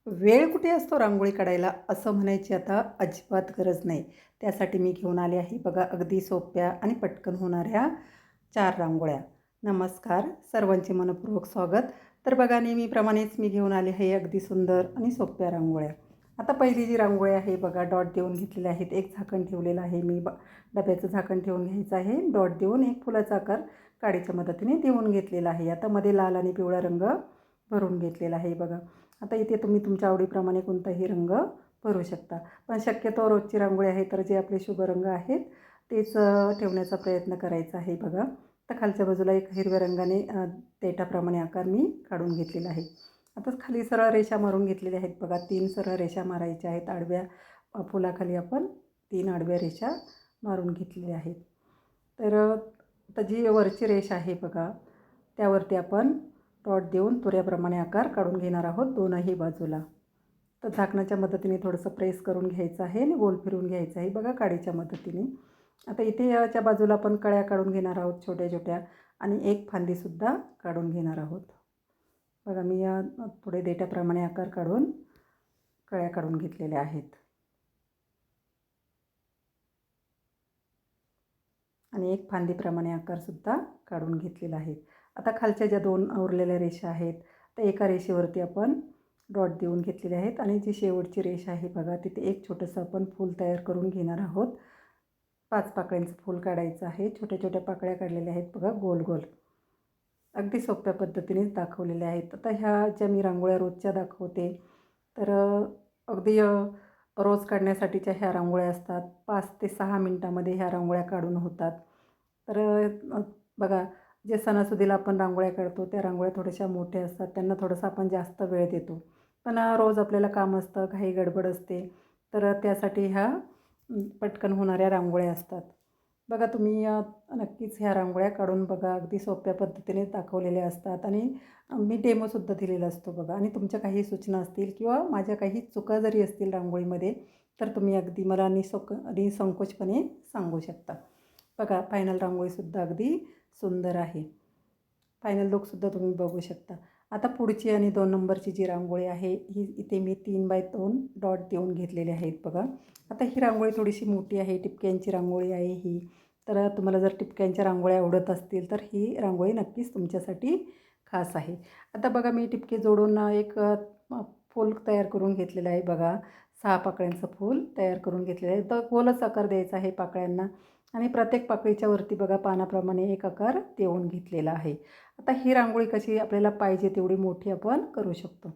वेळ कुठे असतो रांगोळी काढायला असं म्हणायची आता अजिबात गरज नाही. त्यासाठी मी घेऊन आले आहे बघा अगदी सोप्या आणि पटकन होणाऱ्या 4 रांगोळ्या. नमस्कार, सर्वांचे मनःपूर्वक स्वागत. तर बघा नेहमीप्रमाणेच मी घेऊन आले आहे अगदी सुंदर आणि सोप्या रांगोळ्या. आता पहिली जी रांगोळी आहे बघा डॉट देऊन घेतलेले आहेत. एक झाकण ठेवलेलं आहे मी डब्याचं झाकण ठेवून घ्यायचं आहे. डॉट देऊन एक फुलाचा आकार काडीच्या मदतीने देऊन घेतलेला आहे. आता मध्ये लाल आणि पिवळा रंग भरून घेतलेला आहे बघा. आता इथे तुम्ही तुमच्या आवडीप्रमाणे कोणताही रंग भरू शकता. पण शक्यतो रोजची रांगोळी आहे तर जे आपले शुभ रंग आहेत तेच ठेवण्याचा प्रयत्न करायचा आहे बघा. तर खालच्या बाजूला एक हिरव्या रंगाने देठाप्रमाणे आकार मी काढून घेतलेला आहे. आता खाली सरळ रेषा मारून घेतलेल्या आहेत बघा. 3 सरळ रेषा मारायच्या आहेत. आडव्या फुलाखाली आपण 3 आडव्या रेषा मारून घेतलेल्या आहेत. तर आता जी वरची रेषा आहे बघा त्यावरती आपण डॉट देऊन तुऱ्याप्रमाणे आकार काढून घेणार आहोत दोनही बाजूला. तर झाकणाच्या मदतीने थोडंसं प्रेस करून घ्यायचं आहे आणि गोल फिरवून घ्यायचं आहे बघा काडीच्या मदतीने. आता इथे याच्या बाजूला आपण कळ्या काढून घेणार आहोत छोट्या छोट्या आणि एक फांदीसुद्धा काढून घेणार आहोत. बघा मी या पुढे देठाप्रमाणे आकार काढून कळ्या काढून घेतलेल्या आहेत आणि एक फांदीप्रमाणे आकारसुद्धा काढून घेतलेला आहे. आता खालच्या ज्या 2 उरलेल्या रेषा आहेत त्या एका रेषेवरती आपण डॉट देऊन घेतलेले आहेत आणि जी शेवटची रेषा आहे बघा तिथे एक छोटंसं आपण फूल तयार करून घेणार आहोत. 5 पाकळ्यांचं फूल काढायचं आहे. छोट्या छोट्या पाकळ्या काढलेल्या आहेत बघा गोल गोल. अगदी सोप्या पद्धतीनेच दाखवलेल्या आहेत. आता ह्या ज्या मी रांगोळ्या रोजच्या दाखवते तर अगदी रोज काढण्यासाठीच्या ह्या रांगोळ्या असतात. 5 ते 6 मिनटामध्ये ह्या रांगोळ्या काढून होतात. तर बघा जे सणासुदीला आपण रांगोळ्या काढतो त्या रांगोळ्या थोड्याशा मोठ्या असतात. त्यांना थोडासा आपण जास्त वेळ देतो. पण रोज आपल्याला काम असतं, काही गडबड असते. तर त्यासाठी ह्या पटकन होणाऱ्या रांगोळ्या असतात. बघा तुम्ही नक्कीच ह्या रांगोळ्या काढून बघा. अगदी सोप्या पद्धतीने दाखवलेल्या असतात आणि मी डेमोसुद्धा दिलेला असतो बघा. आणि तुमच्या काही सूचना असतील किंवा माझ्या काही चुका जरी असतील रांगोळीमध्ये तर तुम्ही अगदी मला निसंकोचपणे सांगू शकता. बघा फायनल रांगोळीसुद्धा अगदी सुंदर आहे. फायनल लुकसुद्धा तुम्ही बघू शकता. आता पुढची आणि 2 नंबरची जी रांगोळी आहे ही इथे मी 3x2 डॉट देऊन घेतलेले आहेत बघा. आता ही रांगोळी थोडीशी मोठी आहे. टिपक्यांची रांगोळी आहे ही. तर तुम्हाला जर टिपक्यांच्या रांगोळ्या आवडत असतील तर ही रांगोळी नक्कीच तुमच्यासाठी खास आहे. आता बघा मी टिपके जोडून एक फूल तयार करून घेतलेलं आहे बघा. 6 पाकळ्यांचं फूल तयार करून घेतलेलं आहे. तर गोलच आकार द्यायचा आहे पाकळ्यांना आणि प्रत्येक पाकळीच्या वरती बघा पानाप्रमाणे एक आकार देऊन घेतलेला आहे. आता ही रांगोळी कशी आपल्याला पाहिजे तेवढी मोठी आपण करू शकतो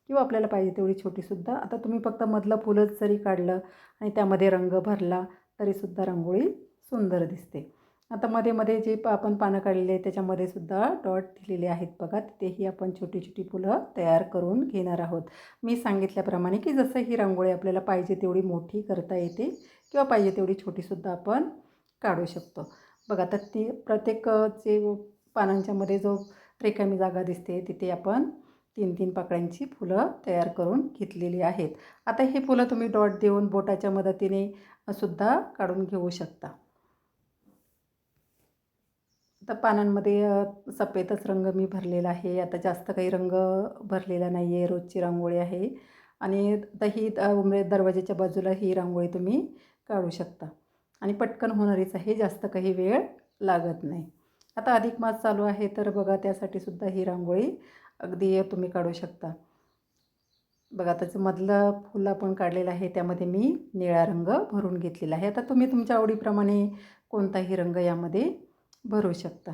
किंवा आपल्याला पाहिजे तेवढी छोटीसुद्धा. आता तुम्ही फक्त मधलं फुलच जरी काढलं आणि त्यामध्ये रंग भरला तरीसुद्धा रांगोळी सुंदर दिसते. आता मध्ये मध्ये जे आपण पानं काढलेली आहेत त्याच्यामध्ये सुद्धा डॉट दिलेले आहेत बघा. तिथेही आपण छोटी छोटी फुलं तयार करून घेणार आहोत. मी सांगितल्याप्रमाणे की जसं ही रांगोळी आपल्याला पाहिजे तेवढी मोठी करता येते किंवा पाहिजे तेवढी छोटीसुद्धा आपण काढू शकतो. बघा तर ती प्रत्येक जे पानांच्यामध्ये जो रिकामी जागा दिसते तिथे आपण 3-3 पाकळ्यांची फुलं तयार करून घेतलेली आहेत. आता ही फुलं तुम्ही डॉट देऊन बोटाच्या मदतीने सुद्धा काढून घेऊ शकता. आता पानांमध्ये सफेदच रंग मी भरलेला आहे. आता जास्त काही रंग भरलेला नाही आहे. रोजची रांगोळी आहे आणि आता ही दरवाजाच्या बाजूला ही रांगोळी तुम्ही काढू शकता आणि पटकन होणारीच आहे. जास्त काही वेळ लागत नाही. आता अधिक मास चालू आहे तर बघा त्यासाठी सुद्धा ही रांगोळी अगदी तुम्ही काढू शकता. बघा त्याचं मधलं फुल आपण काढलेलं आहे त्यामध्ये मी निळा रंग भरून घेतलेला आहे. आता तुम्ही तुमच्या आवडीप्रमाणे कोणताही रंग यामध्ये भरू शकता.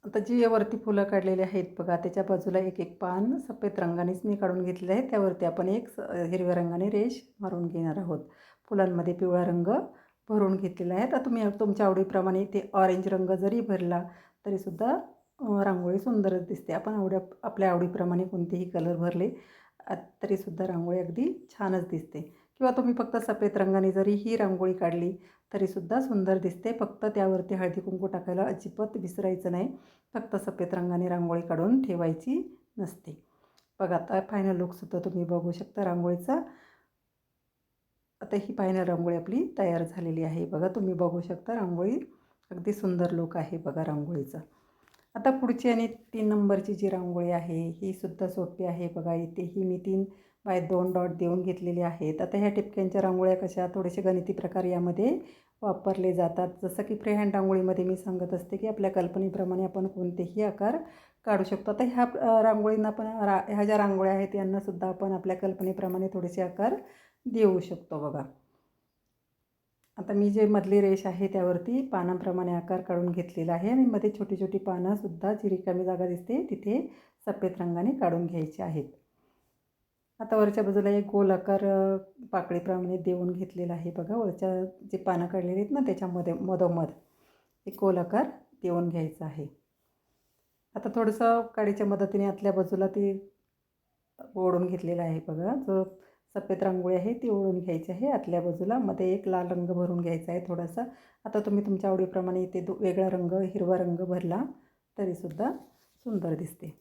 आता जी वरती फुलं काढलेली आहेत बघा त्याच्या बाजूला एक एक पान सफेद रंगानेच मी काढून घेतलेलं आहे. त्यावरती आपण एक हिरव्या रंगाने रेष मारून घेणार आहोत. फुलांमध्ये पिवळा रंग भरून घेतलेला आहे. आता तुम्ही तुमच्या आवडीप्रमाणे ते ऑरेंज रंग जरी भरला तरीसुद्धा रांगोळी सुंदरच दिसते. आपण आपल्या आवडीप्रमाणे कोणतेही कलर भरले तरीसुद्धा रांगोळी अगदी छानच दिसते. किंवा तुम्ही फक्त सफेद रंगाने जरी ही रांगोळी काढली तरीसुद्धा सुंदर दिसते. फक्त त्यावरती हळदी कुंकू टाकायला अजिबात विसरायचं नाही. फक्त सफेद रंगाने रांगोळी काढून ठेवायची नसते. बघा आता फायनल लुकसुद्धा तुम्ही बघू शकता रांगोळीचा. आता ही फायनल रांगोळी आपली तयार झालेली आहे. बघा तुम्ही बघू शकता रांगोळी अगदी सुंदर लुक आहे बघा रांगोळीचा. आता पुढची आणि 3 नंबरची जी रांगोळी आहे ही सुद्धा सोपी आहे बघा. इथेही मी 3 बाय 2 डॉट देऊन घेतलेले आहेत. आता ह्या ठिपक्यांच्या रांगोळ्या कशा थोडेसे गणिती प्रकार यामध्ये वापरले जातात. जसं की फ्री हँड रांगोळीमध्ये मी सांगत असते की आपल्या कल्पनेप्रमाणे आपण कोणतेही आकार काढू शकतो. आता ह्या रांगोळींना पण ह्या ज्या रांगोळ्या आहेत यांनासुद्धा आपण आपल्या कल्पनेप्रमाणे थोडेसे आकार देऊ शकतो बघा. आता मी जे मधली रेष आहे त्यावरती पानांप्रमाणे आकार काढून घेतलेला आहे आणि मध्ये छोटी छोटी पानंसुद्धा जी रिकामी जागा दिसते तिथे सफेद रंगाने काढून घ्यायचे आहेत. आता वरच्या बाजूला एक गोल आकार पाकळीप्रमाणे देऊन घेतलेला आहे बघा. वरच्या जे पानं काढलेली आहेत ना त्याच्यामध्ये मधोमध एक गोल आकार देऊन घ्यायचा आहे. आता थोडंसं काडीच्या मदतीने आतल्या बाजूला ते ओढून घेतलेला आहे बघा. जो सफेद रांगोळी आहे ती ओढून घ्यायची आहे आतल्या बाजूला. मध्ये एक लाल रंग भरून घ्यायचा आहे थोडासा. आता तुम्ही तुमच्या आवडीप्रमाणे इथे वेगळा रंग हिरवा रंग भरला तरीसुद्धा सुंदर दिसते.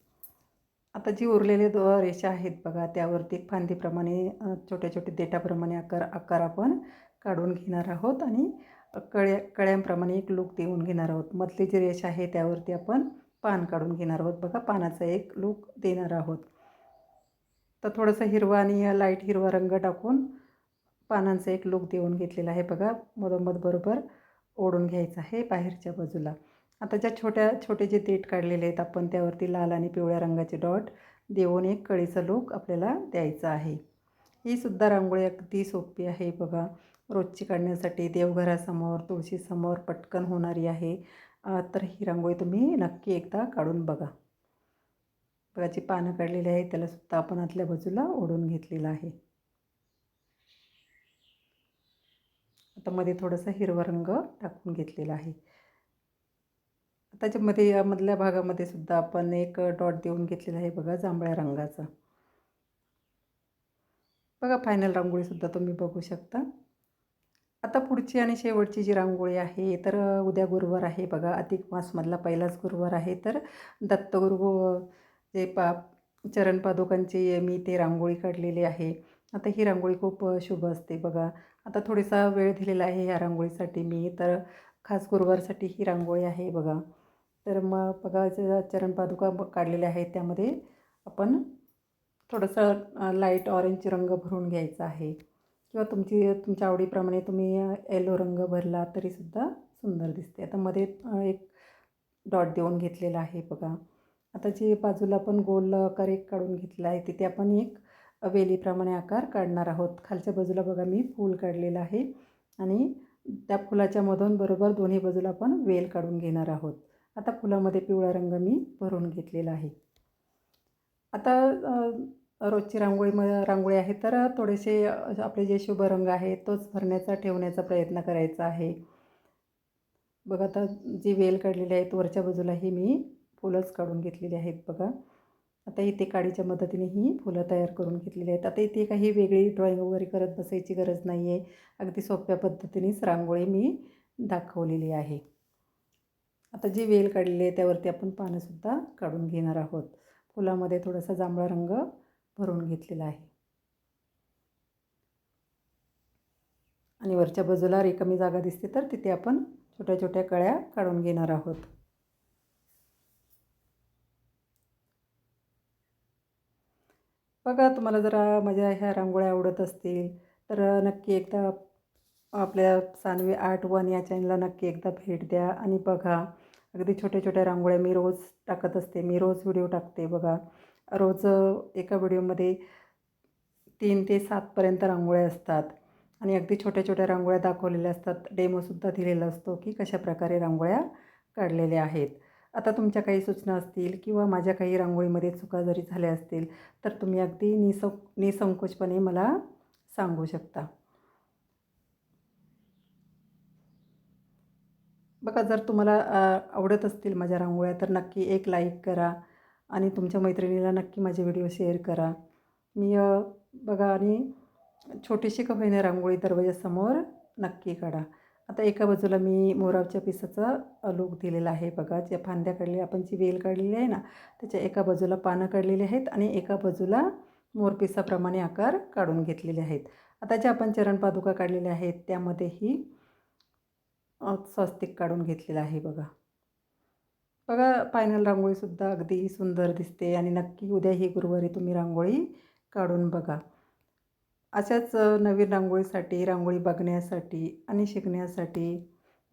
आता जी उरलेले रेषा आहेत बघा त्यावरती फांदीप्रमाणे छोटे छोटे देठाप्रमाणे आकार आपण काढून घेणार आहोत आणि कळ्यांप्रमाणे एक लूक देऊन घेणार आहोत. मधली जी रेषा आहे त्यावरती आपण पान काढून घेणार आहोत बघा. पानाचा एक लूक देणार आहोत. तर थोडंसं हिरवा आणि लाईट हिरवा रंग टाकून पानांचा एक लूक देऊन घेतलेला आहे बघा. मधोमध बरोबर ओढून घ्यायचं आहे बाहेरच्या बाजूला. आता ज्या छोटे जे देठ काढलेले आहेत आपण त्यावरती लाल आणि पिवळ्या रंगाचे डॉट देऊन एक कळीचा लूक आपल्याला द्यायचा आहे. ही सुद्धा रांगोळी अगदी सोपी आहे बघा. रोजची काढण्यासाठी देवघरासमोर तुळशीसमोर पटकन होणारी आहे. तर ही रांगोळी तुम्ही नक्की एकदा काढून बघा. बघा जी पानं काढलेली आहेत त्यालासुद्धा आपण आतल्या बाजूला ओढून घेतलेलं आहे. आता मध्ये थोडासा हिरवा रंग टाकून घेतलेला आहे. त्याच्यामध्ये या मधल्या भागामध्ये सुद्धा आपण एक डॉट देऊन घेतलेला आहे बघा जांभळ्या रंगाचा. बघा फायनल रांगोळीसुद्धा तुम्ही बघू शकता. आता पुढची आणि शेवटची जी रांगोळी आहे तर उद्या गुरुवार आहे बघा. अधिक मासमधला पहिलाच गुरुवार आहे. तर दत्तगुरु जे चरण पादुकांची मी ते रांगोळी काढलेली आहे. आता ही रांगोळी खूप शुभ असते बघा. आता थोडासा वेळ दिलेला आहे ह्या रांगोळीसाठी मी. तर खास गुरुवारसाठी ही रांगोळी आहे बघा. तर मग बघा चरण पादुका काढलेल्या आहेत त्यामध्ये आपण थोडंसं लाईट ऑरेंज रंग भरून घ्यायचा आहे किंवा तुमच्या आवडीप्रमाणे तुम्ही येलो रंग भरला तरीसुद्धा सुंदर दिसते. आता मध्ये एक डॉट देऊन घेतलेला आहे बघा. आता जी बाजूला आपण गोल आकार एक काढून घेतला आहे तिथे आपण एक वेलीप्रमाणे आकार काढणार आहोत. खालच्या बाजूला बघा मी फूल काढलेलं आहे आणि त्या फुलाच्या मधून बरोबर दोन्ही बाजूला आपण वेल काढून घेणार आहोत. आता फुलामध्ये पिवळा रंग मी भरून घेतलेला आहे. आता रोजची रांगोळी आहे तर थोडेसे आपले जे शुभ रंग आहे तोच भरण्याचा ठेवण्याचा प्रयत्न करायचा आहे. बघा आता जी वेल काढलेली आहेत वरच्या बाजूलाही मी फुलंच काढून घेतलेली आहेत बघा. आता इथे काडीच्या मदतीने ही फुलं तयार करून घेतलेली आहेत. आता इथे काही वेगळी ड्रॉईंग वगैरे करत बसायची गरज नाही आहे. अगदी सोप्या पद्धतीनेच रांगोळी मी दाखवलेली आहे. आता जी वेल काढलेली आहे त्यावरती आपण पानंसुद्धा काढून घेणार आहोत. फुलामध्ये थोडासा जांभळा रंग भरून घेतलेला आहे आणि वरच्या बाजूला रिकामी जागा दिसते तर तिथे आपण छोट्या छोट्या कळ्या काढून घेणार आहोत. बघा तुम्हाला जरा माझ्या ह्या रांगोळ्या आवडत असतील तर नक्की एकदा आपल्या सानवी आर्ट 1 या चॅनलला नक्की एकदा भेट द्या आणि बघा. अगदी छोट्या छोट्या रांगोळ्या मी रोज टाकत असते. मी रोज व्हिडिओ टाकते बघा. रोज एका व्हिडिओमध्ये 3 ते 7पर्यंत रांगोळ्या असतात आणि अगदी छोट्या छोट्या रांगोळ्या दाखवलेल्या असतात. डेमोसुद्धा दिलेला असतो की कशाप्रकारे रांगोळ्या काढलेल्या आहेत. आता तुमच्या काही सूचना असतील किंवा माझ्या काही रांगोळीमध्ये चुका जरी झाल्या असतील तर तुम्ही अगदी निसंकोचपणे मला सांगू शकता. बघा जर तुम्हाला आवडत असतील माझ्या रांगोळ्या तर नक्की एक लाईक करा आणि तुमच्या मैत्रिणीला नक्की माझे व्हिडिओ शेअर करा. मी बघा आणि छोटीशी का होईना रांगोळी दरवाजासमोर नक्की काढा. आता एका बाजूला मी मोराच्या पिसाचा लूक दिलेला आहे बघा. ज्या फांद्या काढल्या आपण जी वेल काढलेली आहे ना त्याच्या एका बाजूला पानं काढलेली आहेत आणि एका बाजूला मोरपिसाप्रमाणे आकार काढून घेतलेले आहेत. आता ज्या आपण चरण पादुका काढलेल्या आहेत त्यामध्येही स्वस्तिक काढून घेतलेलं आहे बघा. बघा फायनल रांगोळीसुद्धा अगदी सुंदर दिसते आणि नक्की उद्या ही गुरुवारी तुम्ही रांगोळी काढून बघा. अशाच नवीन रांगोळीसाठी, रांगोळी बघण्यासाठी आणि शिकण्यासाठी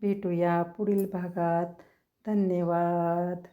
भेटूया पुढील भागात. धन्यवाद.